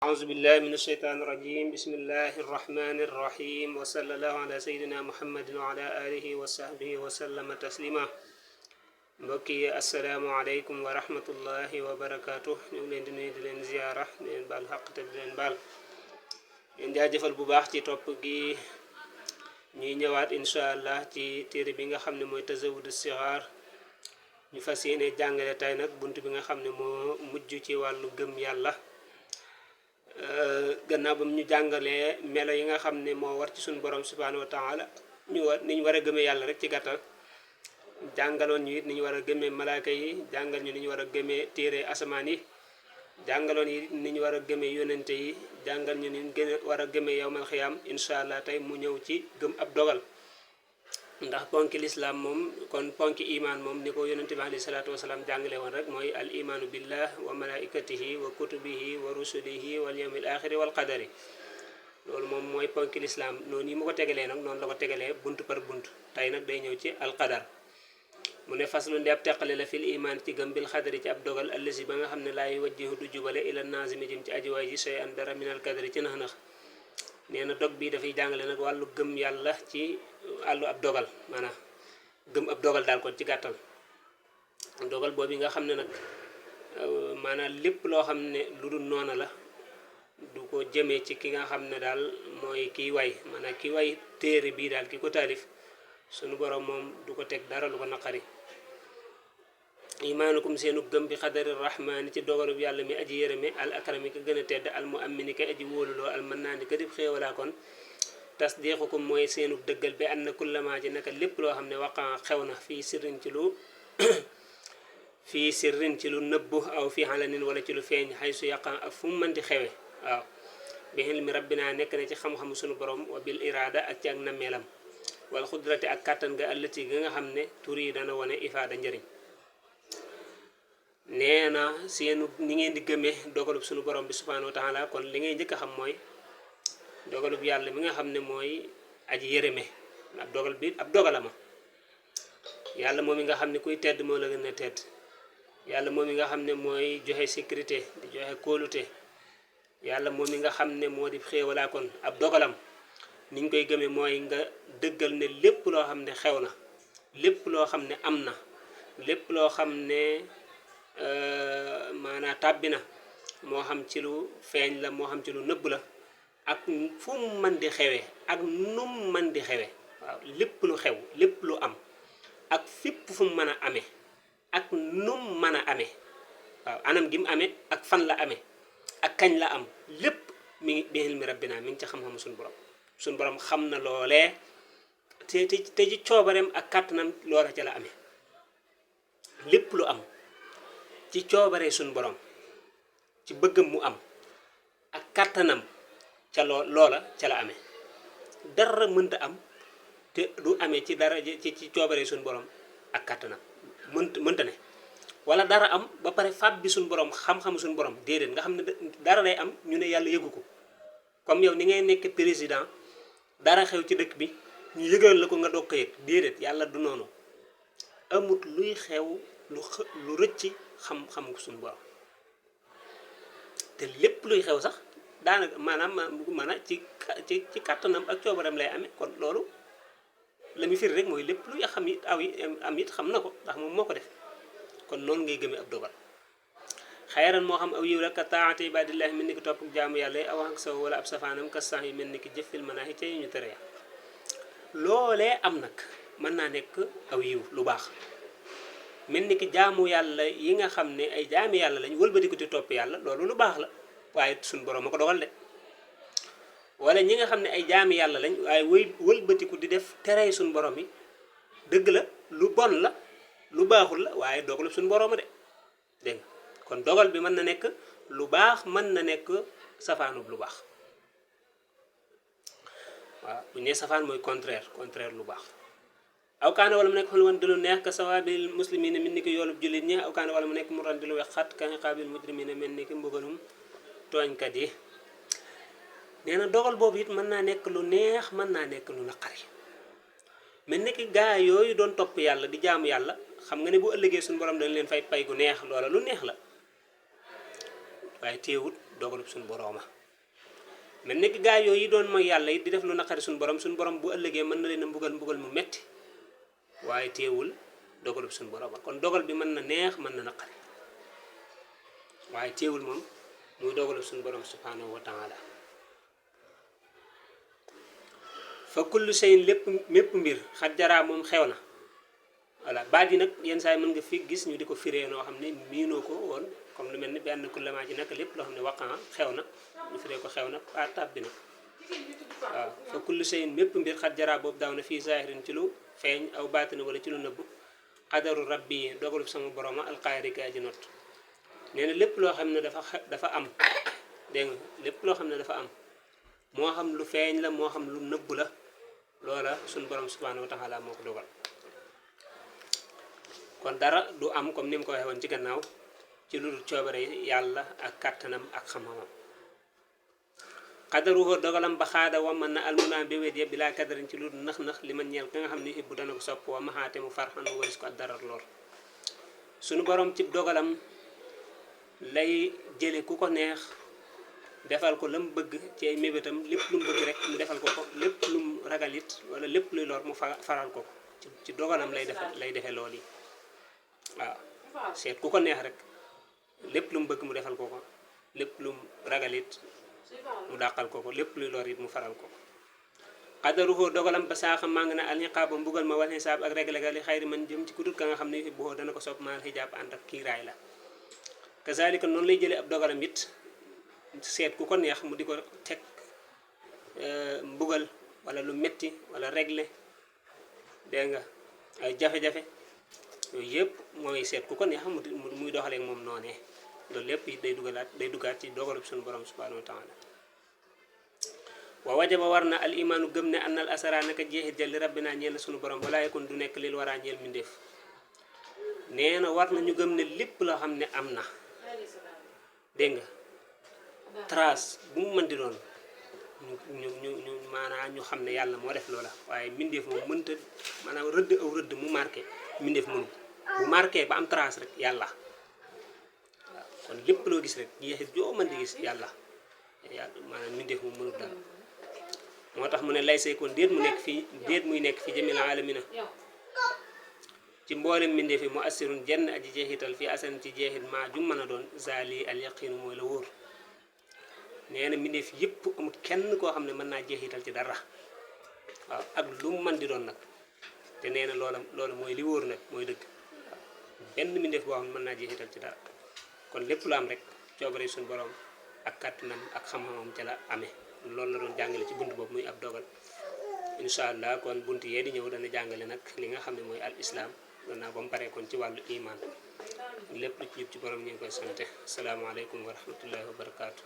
أعوذ بالله من الشيطان الرجيم بسم الله الرحمن الرحيم وصلى الله على سيدنا محمد وعلى آله وصحبه وسلم تسليما mbokk yi asalaamaaleykum wa rahmatullahi wa barakaatu ñu ngi leen di nuyu di leen ziyaara di leen baal xaq te di leen baal leen jaajëfal bu baax ci topp gi ñuy ñëwaat incha allah ci téere bi nga xam ne mooy tazawudu sixaar ñu fas yéene jàngale tey nag bunt bi nga xam ne moo mujj ci wàllu gëm yàlla gannaaw ba ñu jàngalee melo yi nga xam ne moo war ci suñu borom subhanahu wa taala ni ñu war a gëmee yàlla rek ci gàttal jàngaloon ñu it ni ñu war a gëmee malaaka yi jàngal ñu ni ñu war a gëmee téere asamaan yi jàngaloon yi ni ñu war a gëmee yonente yi jàngal ñu ni ñu war a gëmee yowmal xiyaam incha allah tey mu ñëw ci gëm ab dogal ndax ponki lislaam moom kon ponki imaan moom ni ko yonente bi alayhi salaatu wasalaam jàngale woon rek mooy al imaanu billah wa malaikatihi wa kutubihi wa rusulihi wal yawmil axiri wal qadari loolu moom mooy ponki lislaam noonu yi mu ko tegalee nag noonu la ko tegalee bunt par bunt tey nag day ñëw ci al qadar mu ne faslu ndi ab teqale la fil iman ci gëm bil xadari ci ab dogal allasi ba nga xam ne laay wajjihu du jubale ila nazimi jëm ci ajiwaay ji sey an dara minal kadari ci nax-nax nee na dog bi dafay jàngale nag wàllu gëm yàlla ci wàllu ab dogal maanaam gëm ab dogal daal kon ci gàttal dogal boobu nga xam ne nag maanaam lépp loo xam ne lu dul noona la du ko jëmee ci ki nga xam ne daal mooy kiy way maanaam ki way téere bii daal ki ko taalif sunu borom moom du ko teg dara lu ko naqari imaanukum seenu gëm bi xadari rahmaani ci dogalub yàlla mi aji yërëme al akrami ka gën a tedd al mu amini ka aji wóoluloo al mën naa ni ka dib xéewalaa kon tasdiqukum mooy seenu dëggal bi ànd na kullamaa ji naka lépp loo xam ne waqaa xew na fii sirrin ci lu fii sirrin ci lu nëbbu aw fii xalanin wala ci lu feeñ xay su yaqaa ak fu mu mën di xewe waaw bi ilmi rabbina nekk na ci xam-xamu sunu borom wa bil iraada ak ci ak nammeelam wala xudrate ak kàttan nga ëllëti ga nga xam ne tur yi dana wane ifaada njëriñ nee na seenu ni ngeen di gëmee dogalub suñu borom bi subhanahu wa taala kon li ngay njëkk a xam mooy dogalub yàlla mi nga xam ne mooy aji yërëme ab dogal bi ab dogalama yàlla moom mi nga xam ne kuy tedd moo la gën a tedd yàlla moom mi nga xam ne mooy joxe sécurité di joxe kóolute yàlla moom mi nga xam ne moo di xéewalaa kon ab dogalam ni ñu koy gëmee mooy nga dëggal ne lépp loo xam ne xew na lépp loo xam ne am na lépp loo xam ne maanaa tàbbi na moo xam ci lu feeñ la moo xam ci lu nëbb la ak fu mu mën di xewee ak nu mu mën di xewee waaw lépp lu xew lépp lu am ak fépp fu mu mën a amee ak nu mu mën a amee waaw anam gi mu amee ak fan la amee ak kañ la am lépp mi ngi bi ilmi rabbina mi ngi ci xam-xamu suñu borom xam na loolee te ci coobareem ak kàttanam loola ca la amee lépp lu am ci coobaree suñu borom ci bëggam mu am ak kàttanam ca loola ca la amee dara mënta am te du amee ci dara ci coobaree suñu borom ak kàttanam mënta ne wala dara am ba pare fab bi suñu borom xam-xamu suñu borom déedéet nga xam ne dara day am ñu ne yàlla yëgu ko comme yow ni ngay nekk président dara xew ci dëkk bi ñu yëgal la ko nga doog ko yëg déedéet yàlla du noonu amut luy xew lu rëcc xam-xam suñu borom te lépp luy xew sax daanaka maanaam ci kàttanam ak coobaram lay amee kon loolu la muy firi rek mooy lépp luy xam it am it xam na ko ndax moom moo ko def kon noonu ngay gëmee ab dogal xayran moo xam aw yiw rek ka taati ibadillahi mel ni ki topp jaamu yàlla yi aw ak saw wala ab safaanam ka sax yi mel ni ki jëfil manaahi ca ñu tere loolee am nag mën naa nekk aw yiw lu baax mel ni ki jaamu yàlla yi nga xam ne ay jaami yàlla lañ wëlbatiku di topp yàlla loolu lu baax la waaye suñu borom a ko dogal de wala ñi nga xam ne ay jaami yàlla lañ waaye wëlbatiku di def tere suñu borom yi dëgg la lu bon la lu baaxul la waaye dogalu suñu borom de dégg nga kon dogal bi mën na nekk lu baax mën na nekk safaanub lu baax waaw bu ñu nee safaan mooy contraire lu baax aw kaana wala mu nekk xol woon di lu neex ka sawaabil muslimina mel ni ki yoolub jullit ñi aw kaana wala mu nekk mu ran di lu wex xat ka iqaabil mujrimina mel ni ki mbugalum tooñkat yi nee na dogal boobu it mën naa nekk lu neex mën naa nekk lu naqari mel ni ki gaa yooyu doon topp yàlla di jaamu yàlla xam nga ne bu ëllëgee suñu borom dañ leen fay pay gu neex loola lu neex la waaye teewut dogalub suñu borooma mel ni ki gaa yooyu doon mooy yàlla it di def lu naqari suñu borom bu ëllëgee mën na leen a mbugal mu metti waaye teewul dogalub suñu borooma kon dogal bi mën na neex mën na naqari waaye teewul moom muy dogalub suñu borom subhanahu wa taala fa kullu shay'in lépp mépp mbir xat jaraa moom xew na voilà baat yi nag yenn saa yi mën nga fi gis ñu di ko firee noo xam ne miinoo ko woon comme lu mel ni benn kullamaa ji nag lépp loo xam ne waqan xew na ñu firee ko xew na tab bi nag waaw fa kullu shay'in mépp mbir xat jaraa boobu daaw na fii zahirin ci lu feeñ aw baatin wala ci lu nëbb xadaru rabbi dogalu sama boroma alqaahiri ka aji not nee na lépp loo xam ne dafa am dégg nga lépp loo xam ne dafa am moo xam lu feeñ la moo xam lu nëbb la loola suñ borom subhanahu wa taala moo ko dogal kon dara du am comme ni mu ko waxee woon ci gannaaw ci lu dul coobare yàlla ak kàttanam ak xam-xamam xadaruhu dogalam ba xaada waman na almunaa béwét yëpp bilaa kadarin ci lu dul nax-nax li ma ñeel ka nga xam ne ibbu dana ko sopp wa maxaate mu farxan waris ko ak darar lor suñu borom ci dogalam lay jële ku ko neex defal ko la mu bëgg ci ay mébétam lépp lu mu bëgg rek mu defal ko lépp lu mu ragal it wala lépp luy lor mu faral ko ci dogalam lay defee lool yi waaw seet ku ko neex rek lépp lu mu bëgg mu defal ko lépp lu mu ragal it mu dàqal ko lépp luy lor it mu faral ko xadaruhu dogalam ba saaxa màng na alxiqaaba mbugal ma wal xisaab ak régle li xayri man jëm ci kudut ka nga xam ne boo dana ko sopp maal xijaab ànd ak kiiraay la kazalika noonu lay jëlee ab dogalam it seet ku ko neex mu di ko teg mbugal wala lu metti wala régle dégg nga ay jafe-jafe yooyu yëpp mooy seet ku ko neex muy doxaleeg moom noonee loolu lépp it day duggaat ci dogalub suñu borom subhanahu wa taala wa wajaba war na al imaanu gëm ne annal asara naka jeexit jël li rabbinaa ñeel na suñu borom wala yakun du nekk lil waraa ñeel mindeef nee na war na ñu gëm ne lépp loo xam ne am na dégg nga trace bu mu mën di doon ñu maanaam ñu xam ne yàlla moo def loola waaye mindeef moom mënta maanaam rëdd aw rëdd mu marqué mindeef mënu bu marqué ba am trace rek yàlla waaw kon lépp loo gis rek jeexit joo mën di gis yàlla maanaam mindeef moom mënut dara moo tax mu ne lay seekoon déet muy nekk fii jamil alamina ci mboolem mindeef yi mu assirun jenn aji jeexital fii asan ci jeexit maa jum mën a doon zali al yaqinu mooy la wóor nee na mindeef yëpp amul kenn koo xam ne mën naa jeexital ci dara waaw ak lu mu mën di doon nag te nee na loola mooy li wóor nag mooy dëgg waaw benn mindeef boo xam ne mën naa jeexital ci dara kon lépp lu am rek coobare suñu borom ak kàttanam ak xam-xamam ca la amee loolu la doon jàngale ci bunt boobu muy ab dogal incha allah kon bunt yee di ñëw dana jàngale nag li nga xam ne mooy al islam gannaaw ba mu paree kon ci wàllu iman lépp lu ci jub ci borom ñu ngi koy sante asalaamaaleykum wa rahmatullahi wa barakaatu.